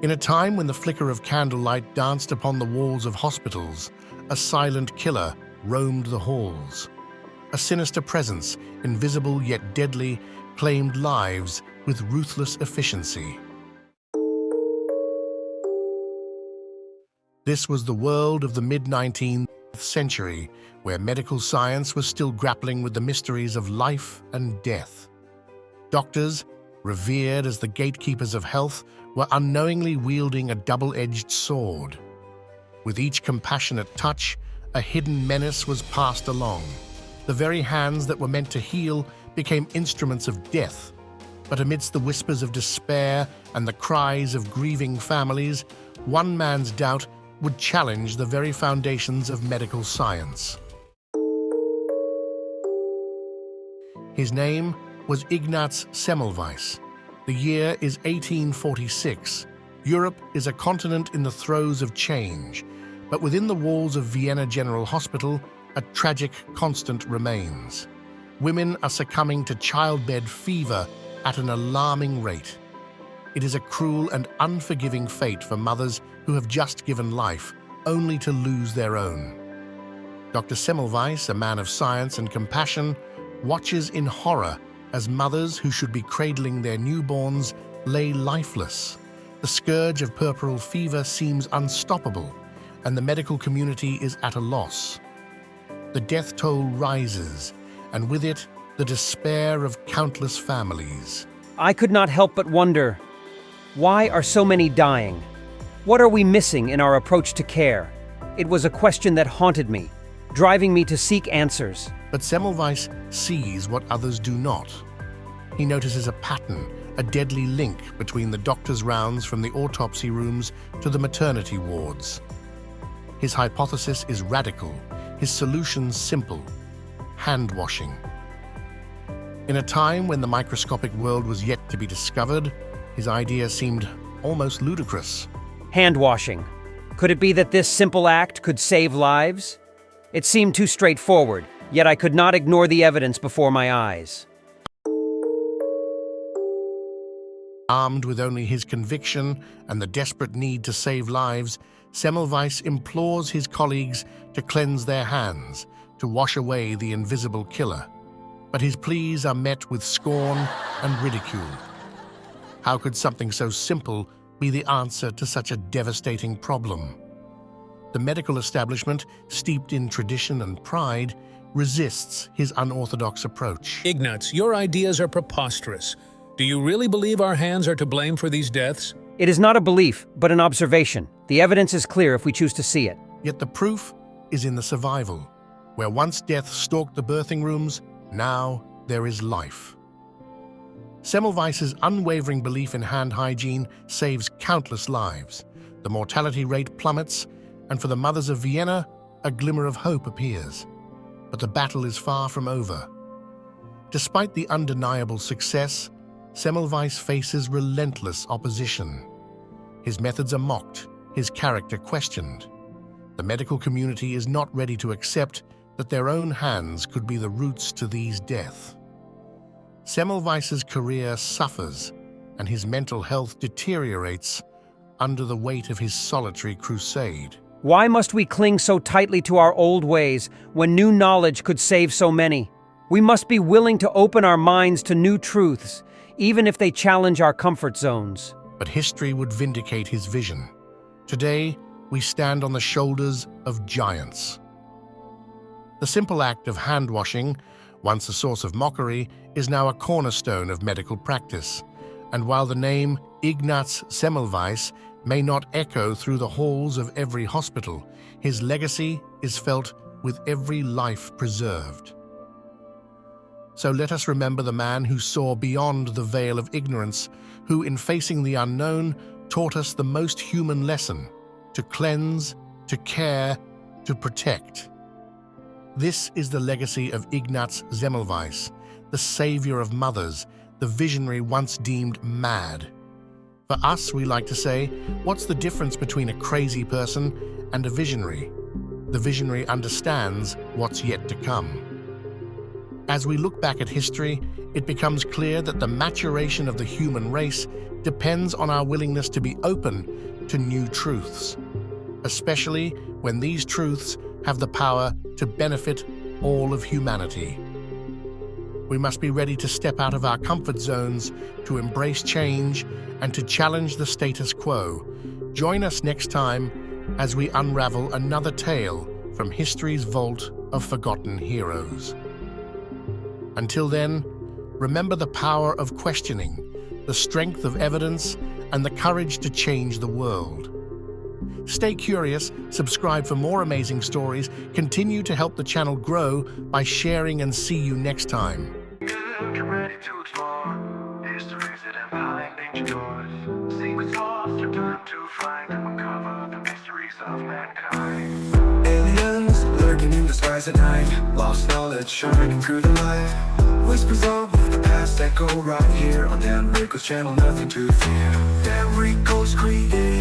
In a time when the flicker of candlelight danced upon the walls of hospitals, a silent killer roamed the halls. A sinister presence, invisible yet deadly, claimed lives with ruthless efficiency. This was the world of the mid-19th century, where medical science was still grappling with the mysteries of life and death. Doctors, revered as the gatekeepers of health, were unknowingly wielding a double-edged sword. With each compassionate touch, a hidden menace was passed along. The very hands that were meant to heal became instruments of death. But amidst the whispers of despair and the cries of grieving families, one man's doubt would challenge the very foundations of medical science. His name was Ignaz Semmelweis. The year is 1846. Europe is a continent in the throes of change, but within the walls of Vienna General Hospital, a tragic constant remains. Women are succumbing to childbed fever at an alarming rate. It is a cruel and unforgiving fate for mothers who have just given life, only to lose their own. Dr. Semmelweis, a man of science and compassion, watches in horror as mothers who should be cradling their newborns lay lifeless. The scourge of puerperal fever seems unstoppable, and the medical community is at a loss. The death toll rises, and with it, the despair of countless families. I could not help but wonder, why are so many dying? What are we missing in our approach to care? It was a question that haunted me, driving me to seek answers. But Semmelweis sees what others do not. He notices a pattern, a deadly link between the doctor's rounds from the autopsy rooms to the maternity wards. His hypothesis is radical, his solutions simple: hand-washing. In a time when the microscopic world was yet to be discovered, his idea seemed almost ludicrous. Hand-washing. Could it be that this simple act could save lives? It seemed too straightforward, yet I could not ignore the evidence before my eyes. Armed with only his conviction and the desperate need to save lives, Semmelweis implores his colleagues to cleanse their hands, to wash away the invisible killer. But his pleas are met with scorn and ridicule. How could something so simple be the answer to such a devastating problem? The medical establishment, steeped in tradition and pride, resists his unorthodox approach. Ignaz, your ideas are preposterous. Do you really believe our hands are to blame for these deaths? It is not a belief, but an observation. The evidence is clear if we choose to see it. Yet the proof is in the survival. Where once death stalked the birthing rooms, now there is life. Semmelweis's unwavering belief in hand hygiene saves countless lives. The mortality rate plummets, and for the mothers of Vienna, a glimmer of hope appears. But the battle is far from over. Despite the undeniable success, Semmelweis faces relentless opposition. His methods are mocked, his character questioned. The medical community is not ready to accept that their own hands could be the roots to these deaths. Semmelweis's career suffers, and his mental health deteriorates under the weight of his solitary crusade. Why must we cling so tightly to our old ways when new knowledge could save so many? We must be willing to open our minds to new truths, even if they challenge our comfort zones. But history would vindicate his vision. Today, we stand on the shoulders of giants. The simple act of hand-washing, once a source of mockery, is now a cornerstone of medical practice. And while the name Ignaz Semmelweis may not echo through the halls of every hospital, his legacy is felt with every life preserved. So let us remember the man who saw beyond the veil of ignorance, who, in facing the unknown, taught us the most human lesson: to cleanse, to care, to protect. This is the legacy of Ignaz Semmelweis, the savior of mothers, the visionary once deemed mad. For us, we like to say, what's the difference between a crazy person and a visionary? The visionary understands what's yet to come. As we look back at history, it becomes clear that the maturation of the human race depends on our willingness to be open to new truths, especially when these truths have the power to benefit all of humanity. We must be ready to step out of our comfort zones, to embrace change, and to challenge the status quo. Join us next time as we unravel another tale from history's vault of forgotten heroes. Until then, remember the power of questioning, the strength of evidence, and the courage to change the world. Stay curious, subscribe for more amazing stories, continue to help the channel grow by sharing, and see you next time. Get ready to explore histories that have hiding ancient doors. Secrets lost, return to find and uncover the mysteries of mankind. Aliens lurking in the skies at night, lost knowledge shining through the light. Whispers of the past echo right here on Dan Rico's channel, nothing to fear. Dan Rico's created